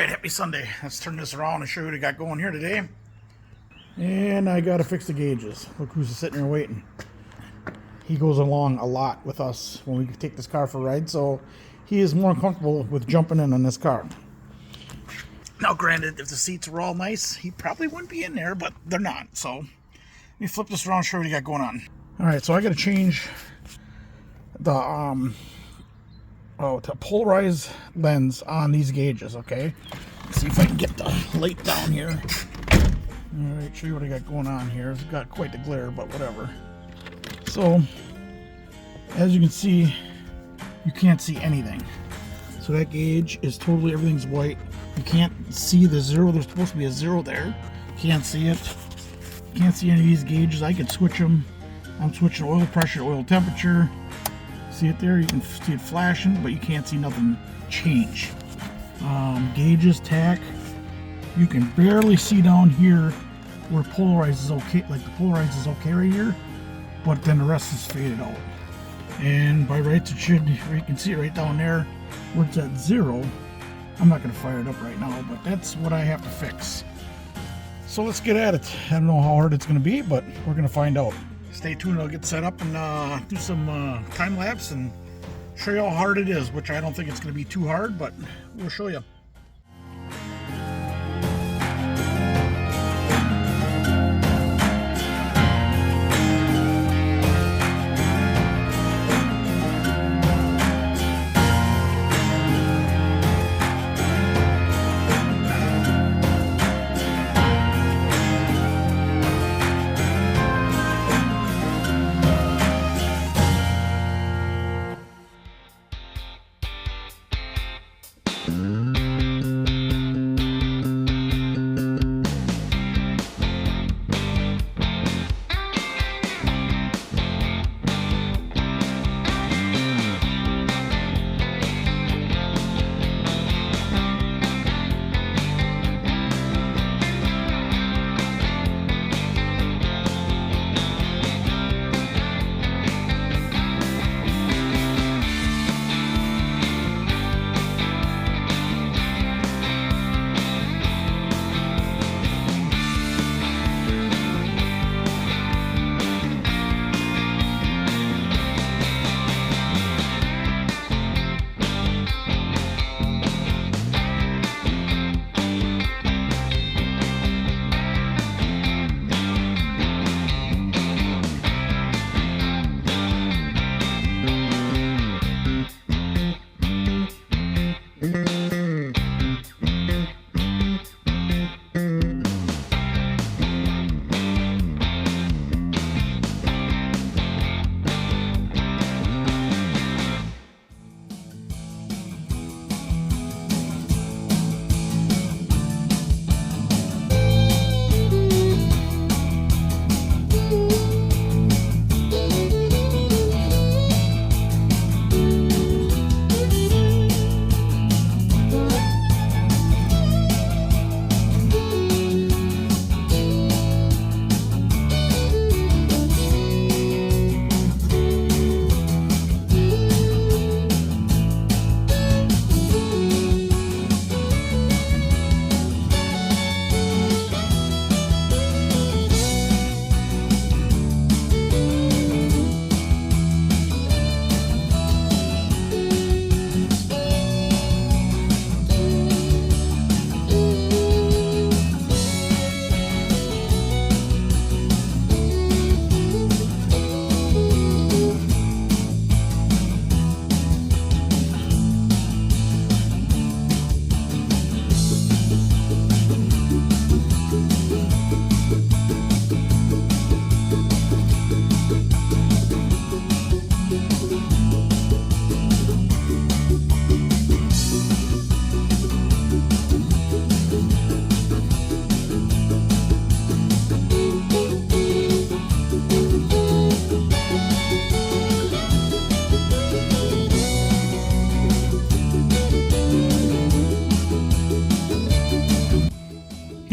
Alright, happy Sunday. Let's turn this around and show you what I got going here today. And I gotta fix the gauges. Look who's sitting here waiting. He goes along a lot with us when we take this car for a ride, so he is more comfortable with jumping in on this car. Now granted, if the seats were all nice, he probably wouldn't be in there, but they're not. So let me flip this around and show you what I got going on. Alright, so I gotta change the to polarized lens on these gauges, okay? Let's see if I can get the light down here. Alright, show you what I got going on here. It's got quite the glare, but whatever. So, as you can see, you can't see anything. So that gauge is totally, everything's white. You can't see the zero. There's supposed to be a zero there. Can't see it. Can't see any of these gauges. I can switch them. I'm switching oil pressure, oil temperature. See it there? You can see it flashing, but you can't see nothing change. Gauges, tack. You can barely see down here where polarized is okay. Like the polarized is okay right here, but then the rest is faded out. And by rights, it should. You can see it right down there where it's at zero. I'm not going to fire it up right now, but that's what I have to fix. So let's get at it. I don't know how hard it's going to be, but we're going to find out. Stay tuned. I'll get set up and do some time lapse and show you how hard it is, which I don't think it's going to be too hard, but we'll show you.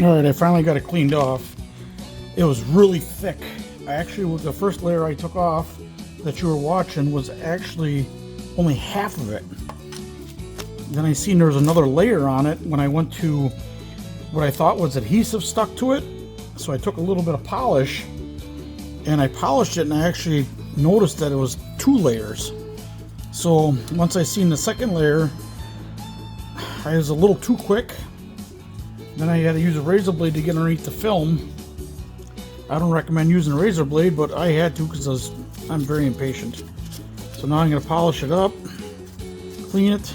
Alright, I finally got it cleaned off. It was really thick. Actually, the first layer I took off that you were watching was actually only half of it. Then I seen there was another layer on it when I went to what I thought was adhesive stuck to it. So I took a little bit of polish and I polished it, and I actually noticed that it was 2 layers. So once I seen the second layer, I was a little too quick. Then I had to use a razor blade to get underneath the film. I don't recommend using a razor blade, but I had to because I'm very impatient. So now I'm going to polish it up, clean it,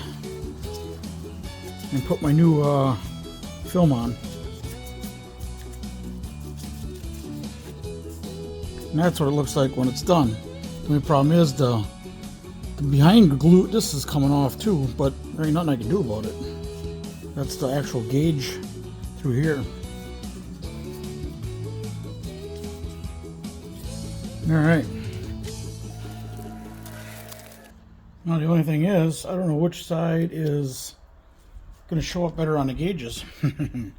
and put my new film on. And that's what it looks like when it's done. The only problem is the behind glue, this is coming off too, but there ain't nothing I can do about it. That's the actual gauge through here. Alright. Now the only thing is, I don't know which side is going to show up better on the gauges. And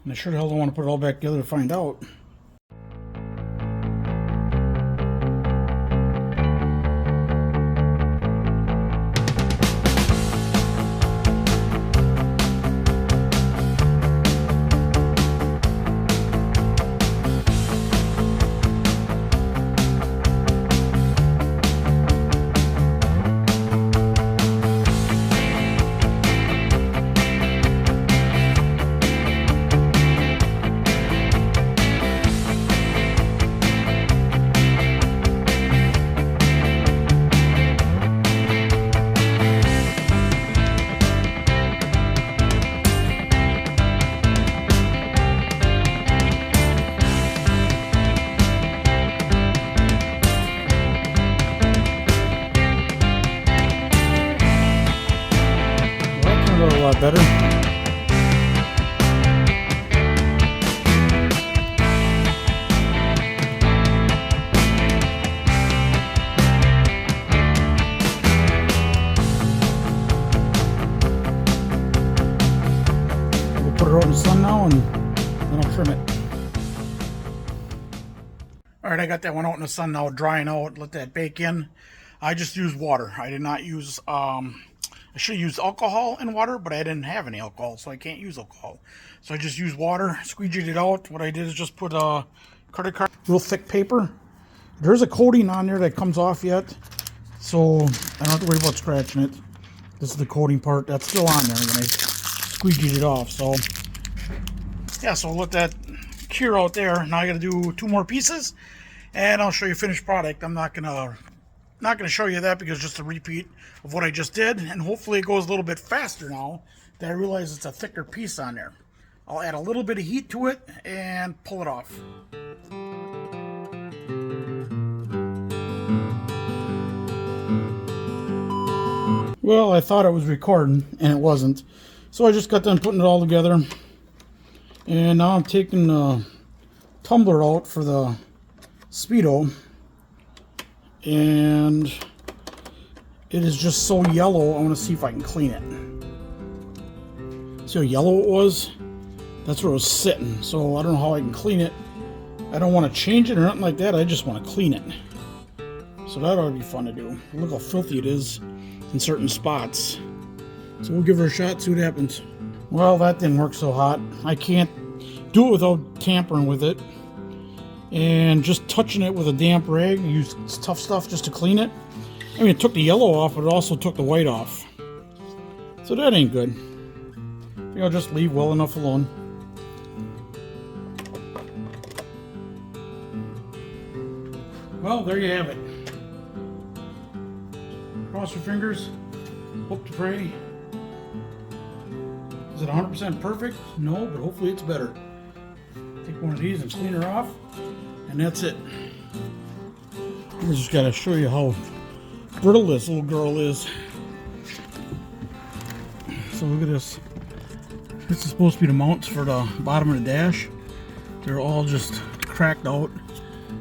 I sure the hell don't want to put it all back together to find out. A lot better. We'll put it out in the sun now and then I'll trim it. Alright, I got that one out in the sun now, drying out, let that bake in. I just used water. I did not use I should have used alcohol and water, but I didn't have any alcohol, so I can't use alcohol. So I just used water, squeegeed it out. What I did is just put a credit card, real thick paper. There's a coating on there that comes off yet, so I don't have to worry about scratching it. This is the coating part that's still on there when I squeegeed it off. So yeah, so I'll let that cure out there. Now I got to do 2 more pieces, and I'll show you finished product. I'm not gonna show you that because it's just a repeat of what I just did, and hopefully it goes a little bit faster now that I realize it's a thicker piece on there. I'll add a little bit of heat to it and pull it off. Well, I thought it was recording and it wasn't, so I just got done putting it all together, and now I'm taking the tumbler out for the speedo. And it is just so yellow. I want to see if I can clean it. See how yellow it was? That's where it was sitting. So I don't know how I can clean it. I don't want to change it or nothing like that. I just want to clean it. So that ought to be fun to do. Look how filthy it is in certain spots. So we'll give her a shot, see what happens. Well, that didn't work so hot. I can't do it without tampering with it. And just touching it with a damp rag, use tough stuff just to clean it. I mean, it took the yellow off, but it also took the white off. So that ain't good. I think I'll just leave well enough alone. Well, there you have it. Cross your fingers. Hope to pray. Is it 100% perfect? No, but hopefully it's better. Take one of these and clean her off. And that's it. I just gotta show you how brittle this little girl is. So look at this. This is supposed to be the mounts for the bottom of the dash. They're all just cracked out.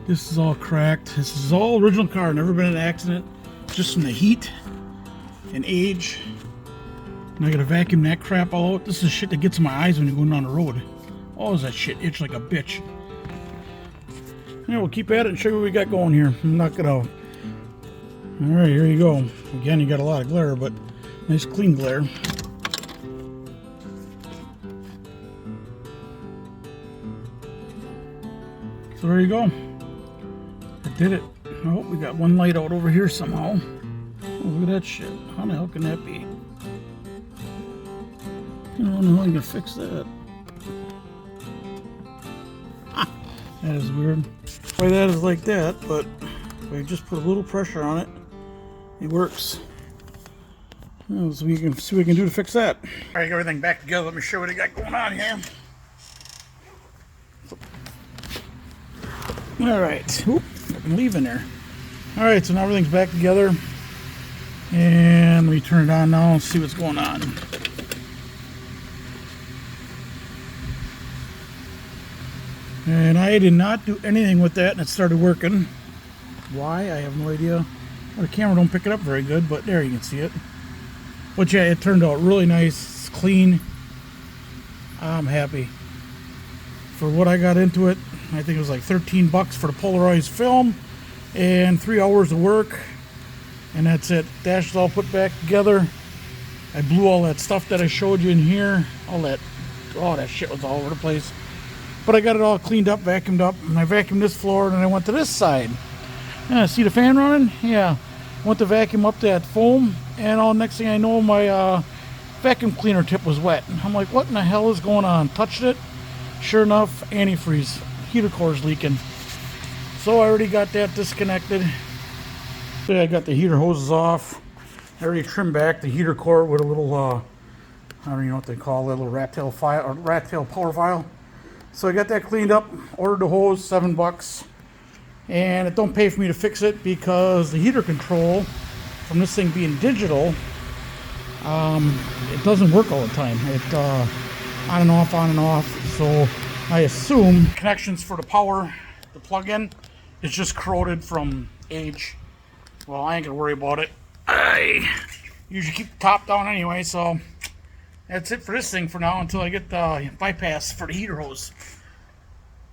This is all cracked. This is all original car, never been in an accident. Just from the heat and age. And I gotta vacuum that crap all out. This is shit that gets in my eyes when you're going down the road. Oh, does that shit itch like a bitch. Yeah, we'll keep at it and show you what we got going here. I'm not gonna. Alright, here you go. Again, you got a lot of glare, but nice clean glare. So there you go. I did it. Oh, we got one light out over here somehow. Oh, look at that shit. How the hell can that be? I don't know how you can fix that. That is weird. Why that is like that, but if I just put a little pressure on it, it works. Well, so we can see what we can do to fix that. All right, get everything back together. Let me show you what I got going on here. All right. Oop, I can leave in there. All right, so now everything's back together. And let me turn it on now and see what's going on. And I did not do anything with that, and it started working. Why? I have no idea. Well, the camera don't pick it up very good, but there you can see it. But yeah, it turned out really nice. It's clean. I'm happy. For what I got into it, I think it was like 13 bucks for the polarized film and 3 hours of work. And that's it. Dash is all put back together. I blew all that stuff that I showed you in here. All that, oh, that shit was all over the place. But I got it all cleaned up, vacuumed up, and I vacuumed this floor, and then I went to this side. Yeah, see the fan running? Yeah. Went to vacuum up that foam, and all next thing I know, my vacuum cleaner tip was wet. And I'm like, what in the hell is going on? Touched it. Sure enough, antifreeze. Heater core's leaking. So I already got that disconnected. So yeah, I got the heater hoses off. I already trimmed back the heater core with a little, I don't even know what they call it, a little rat tail file, or rat tail power file. So I got that cleaned up, ordered the hose, 7 bucks. And it don't pay for me to fix it because the heater control from this thing being digital, it doesn't work all the time. It on and off. So I assume connections for the power, the plug-in, is just corroded from age. Well, I ain't gonna worry about it. I usually keep the top down anyway, so that's it for this thing for now until I get the bypass for the heater hose.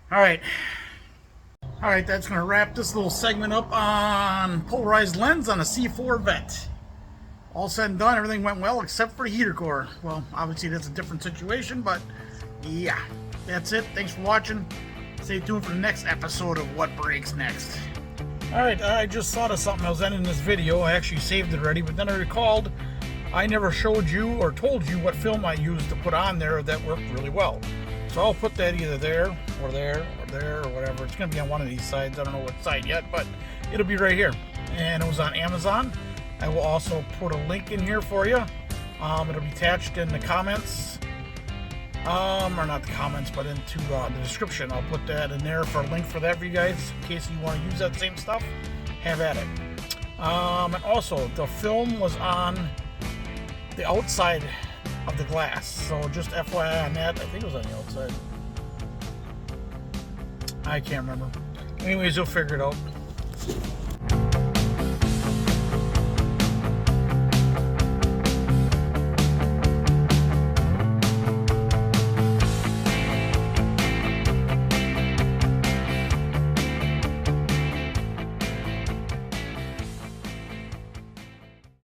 Alright, that's going to wrap this little segment up on polarized lens on a C4 Vet. All said and done, everything went well except for the heater core. Well, obviously that's a different situation, but yeah, that's it. Thanks for watching. Stay tuned for the next episode of What Breaks Next. Alright, I just thought of something. I was ending this video. I actually saved it already, but then I recalled I never showed you or told you what film I used to put on there that worked really well. So I'll put that either there or there or there or whatever. It's going to be on one of these sides. I don't know what side yet, but it'll be right here. And it was on Amazon. I will also put a link in here for you. It'll be attached in the comments. Or not the comments, but into the description. I'll put that in there for a link for that for you guys. In case you want to use that same stuff, have at it. And also, the film was on the outside of the glass, so just FYI on that. I think it was on the outside. I can't remember. Anyways, you'll figure it out.